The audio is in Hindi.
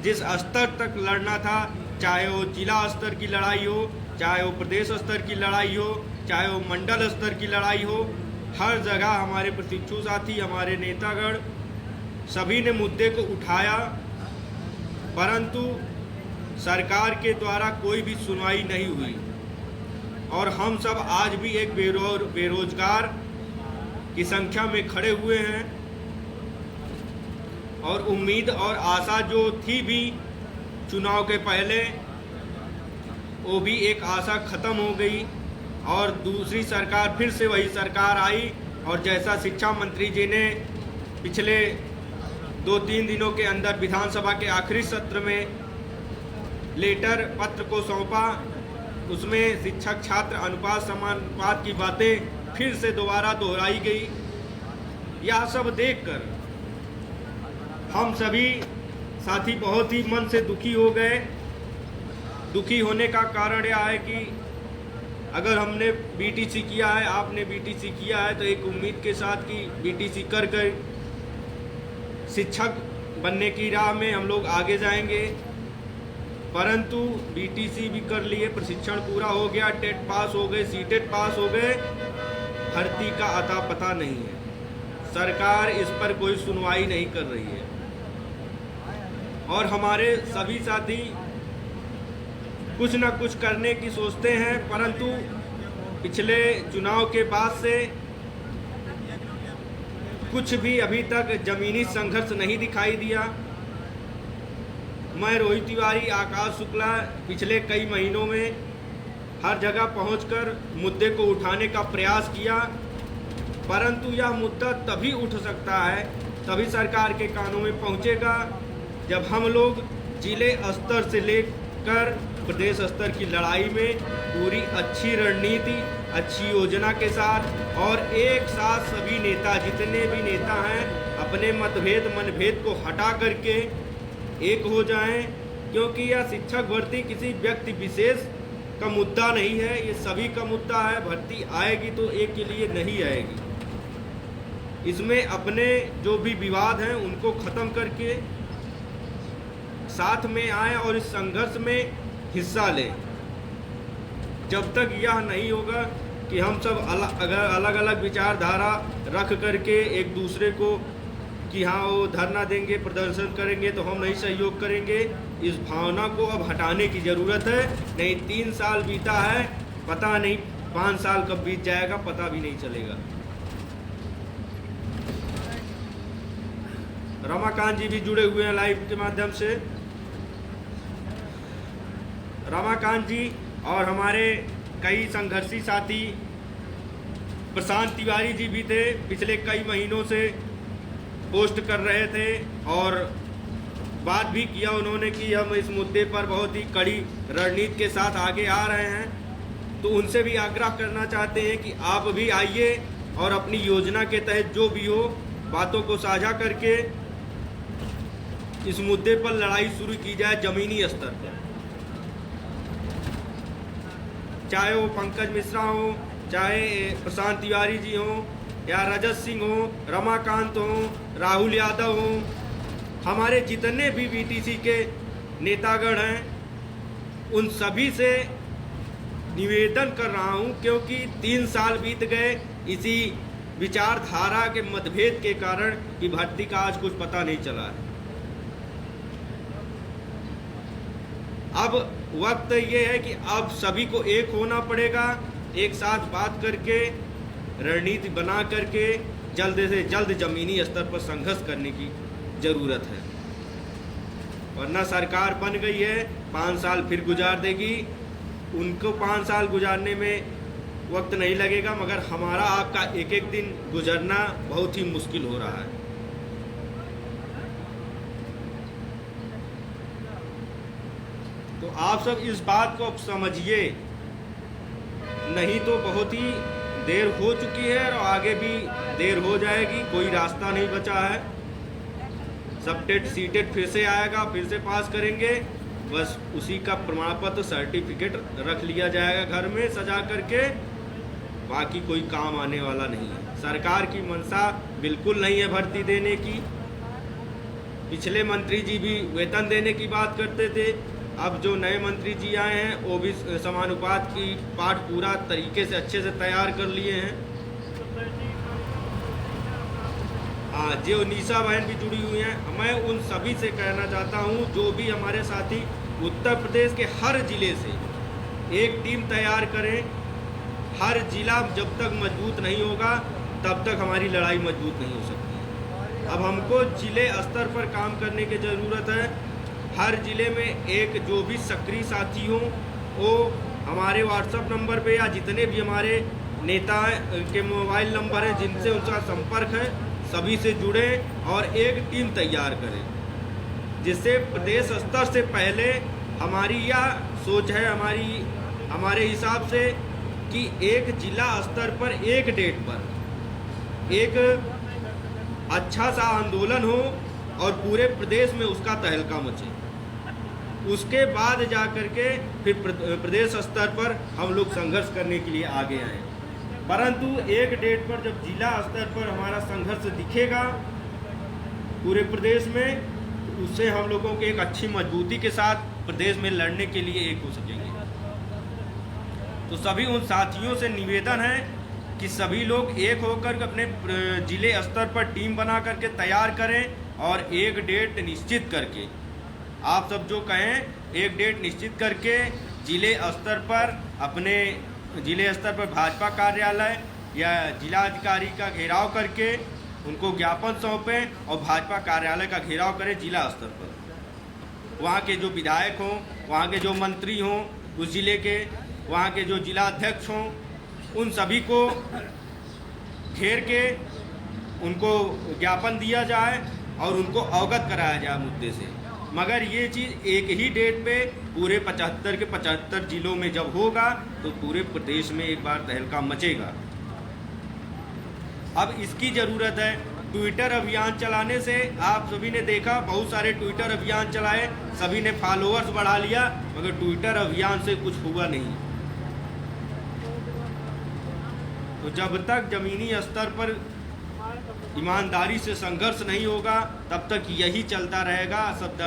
जिस स्तर तक लड़ना था, चाहे वो जिला स्तर की लड़ाई हो, चाहे वो प्रदेश स्तर की लड़ाई हो, चाहे वो मंडल स्तर की लड़ाई हो, हर जगह हमारे प्रशिक्षु साथी, हमारे नेतागण सभी ने मुद्दे को उठाया, परंतु सरकार के द्वारा कोई भी सुनवाई नहीं हुई। और हम सब आज भी एक बेरोजगार की संख्या में खड़े हुए हैं और उम्मीद और आशा जो थी भी चुनाव के पहले, वो भी एक आशा ख़त्म हो गई और दूसरी सरकार, फिर से वही सरकार आई। और जैसा शिक्षा मंत्री जी ने पिछले 2-3 दिनों के अंदर विधानसभा के आखिरी सत्र में लेटर पत्र को सौंपा, उसमें शिक्षक छात्र अनुपात समानुपात की बातें फिर से दोबारा दोहराई गई। यह सब देखकर हम सभी साथी बहुत ही मन से दुखी हो गए। दुखी होने का कारण यह है कि अगर हमने बीटीसी किया है, आपने बीटीसी किया है, तो एक उम्मीद के साथ कि बीटीसी कर कर शिक्षक बनने की राह में हम लोग आगे जाएंगे, परंतु बीटीसी भी कर लिए, प्रशिक्षण पूरा हो गया, टेट पास हो गए, सीटेट पास हो गए, भर्ती का अता पता नहीं है। सरकार इस पर कोई सुनवाई नहीं कर रही है और हमारे सभी साथी कुछ न कुछ करने की सोचते हैं, परंतु पिछले चुनाव के बाद से कुछ भी अभी तक जमीनी संघर्ष नहीं दिखाई दिया। मैं रोहित तिवारी, आकाश शुक्ला पिछले कई महीनों में हर जगह पहुंचकर मुद्दे को उठाने का प्रयास किया, परंतु यह मुद्दा तभी उठ सकता है, तभी सरकार के कानों में पहुंचेगा जब हम लोग जिले स्तर से लेकर प्रदेश स्तर की लड़ाई में पूरी अच्छी रणनीति, अच्छी योजना के साथ और एक साथ सभी नेता, जितने भी नेता हैं, अपने मतभेद मनभेद को हटा करके एक हो जाएं, क्योंकि यह शिक्षक भर्ती किसी व्यक्ति विशेष का मुद्दा नहीं है, ये सभी का मुद्दा है। भर्ती आएगी तो एक के लिए नहीं आएगी। इसमें अपने जो भी विवाद हैं उनको ख़त्म करके साथ में आए और इस संघर्ष में हिस्सा लें। जब तक यह नहीं होगा कि हम सब अलग अलग विचारधारा रख करके एक दूसरे को कि हाँ वो धरना देंगे, प्रदर्शन करेंगे तो हम नहीं सहयोग करेंगे, इस भावना को अब हटाने की ज़रूरत है। नहीं 3 साल बीता है, पता नहीं 5 साल कब बीत जाएगा, पता भी नहीं चलेगा। रमाकांत जी भी जुड़े हुए हैं लाइव के माध्यम से। रमाकांत जी और हमारे कई संघर्षी साथी प्रशांत तिवारी जी भी थे, पिछले कई महीनों से पोस्ट कर रहे थे और बात भी किया उन्होंने कि हम इस मुद्दे पर बहुत ही कड़ी रणनीति के साथ आगे आ रहे हैं। तो उनसे भी आग्रह करना चाहते हैं कि आप भी आइए और अपनी योजना के तहत जो भी हो बातों को साझा करके इस मुद्दे पर लड़ाई शुरू की जाए ज़मीनी स्तर पर। चाहे वो पंकज मिश्रा हो, चाहे प्रशांत तिवारी जी हों, या रजत सिंह हो, रमाकांत हो, राहुल यादव हो, हमारे जितने भी बीटीसी के नेतागण हैं, उन सभी से निवेदन कर रहा हूं, क्योंकि 3 साल बीत गए इसी विचारधारा के मतभेद के कारण कि भर्ती का आज कुछ पता नहीं चला है। अब वक्त ये है कि अब सभी को एक होना पड़ेगा, एक साथ बात करके रणनीति बना करके जल्द से जल्द ज़मीनी स्तर पर संघर्ष करने की ज़रूरत है, वरना सरकार बन गई है, 5 साल फिर गुजार देगी। उनको 5 साल गुजारने में वक्त नहीं लगेगा, मगर हमारा आपका एक एक दिन गुजरना बहुत ही मुश्किल हो रहा है। तो आप सब इस बात को अब समझिए, नहीं तो बहुत ही देर हो चुकी है और आगे भी देर हो जाएगी, कोई रास्ता नहीं बचा है। सब टेट सीटेट फिर से आएगा, फिर से पास करेंगे, बस उसी का प्रमाण पत्र सर्टिफिकेट रख लिया जाएगा घर में सजा करके, बाकी कोई काम आने वाला नहीं है। सरकार की मंशा बिल्कुल नहीं है भर्ती देने की, पिछले मंत्री जी भी वेतन देने की बात करते थे। अब जो नए मंत्री जी आए हैं वो भी समानुपात की पाठ पूरा तरीके से अच्छे से तैयार कर लिए हैं। हाँ, जो निशा बहन भी जुड़ी हुई हैं, मैं उन सभी से कहना चाहता हूँ जो भी हमारे साथी उत्तर प्रदेश के हर ज़िले से एक टीम तैयार करें। हर ज़िला जब तक मजबूत नहीं होगा तब तक हमारी लड़ाई मजबूत नहीं हो सकती। अब हमको ज़िले स्तर पर काम करने की ज़रूरत है। हर ज़िले में एक जो भी सक्रिय साथी हों वो हमारे व्हाट्सएप नंबर पे या जितने भी हमारे नेता के मोबाइल नंबर हैं जिनसे उनका संपर्क है सभी से जुड़ें और एक टीम तैयार करें, जिससे प्रदेश स्तर से पहले हमारी यह सोच है हमारे हिसाब से कि एक जिला स्तर पर एक डेट पर एक अच्छा सा आंदोलन हो और पूरे प्रदेश में उसका तहलका मचे। उसके बाद जा कर के फिर प्रदेश स्तर पर हम लोग संघर्ष करने के लिए आगे आए। परंतु एक डेट पर जब जिला स्तर पर हमारा संघर्ष दिखेगा पूरे प्रदेश में, तो उससे हम लोगों के एक अच्छी मजबूती के साथ प्रदेश में लड़ने के लिए एक हो सकेंगे। तो सभी उन साथियों से निवेदन है कि सभी लोग एक होकर अपने जिले स्तर पर टीम बना करके तैयार करें और एक डेट निश्चित करके, आप सब जो कहें एक डेट निश्चित करके जिले स्तर पर अपने जिले स्तर पर भाजपा कार्यालय या जिलाधिकारी का घेराव करके उनको ज्ञापन सौंपें और भाजपा कार्यालय का घेराव करें जिला स्तर पर। वहाँ के जो विधायक हों, वहाँ के जो मंत्री हों उस ज़िले के, वहाँ के जो जिला अध्यक्ष हों, उन सभी को घेर के उनको ज्ञापन दिया जाए और उनको अवगत कराया जाए मुद्दे से। मगर ये चीज़ एक ही डेट पे पूरे 75 के 75 जिलों में जब होगा तो पूरे प्रदेश में एक बार तहलका मचेगा। अब इसकी ज़रूरत है। ट्विटर अभियान चलाने से आप सभी ने देखा, बहुत सारे ट्विटर अभियान चलाए, सभी ने फॉलोअर्स बढ़ा लिया, मगर ट्विटर अभियान से कुछ हुआ नहीं। तो जब तक ज़मीनी स्तर पर ईमानदारी से संघर्ष नहीं होगा तब तक यही चलता रहेगा। सब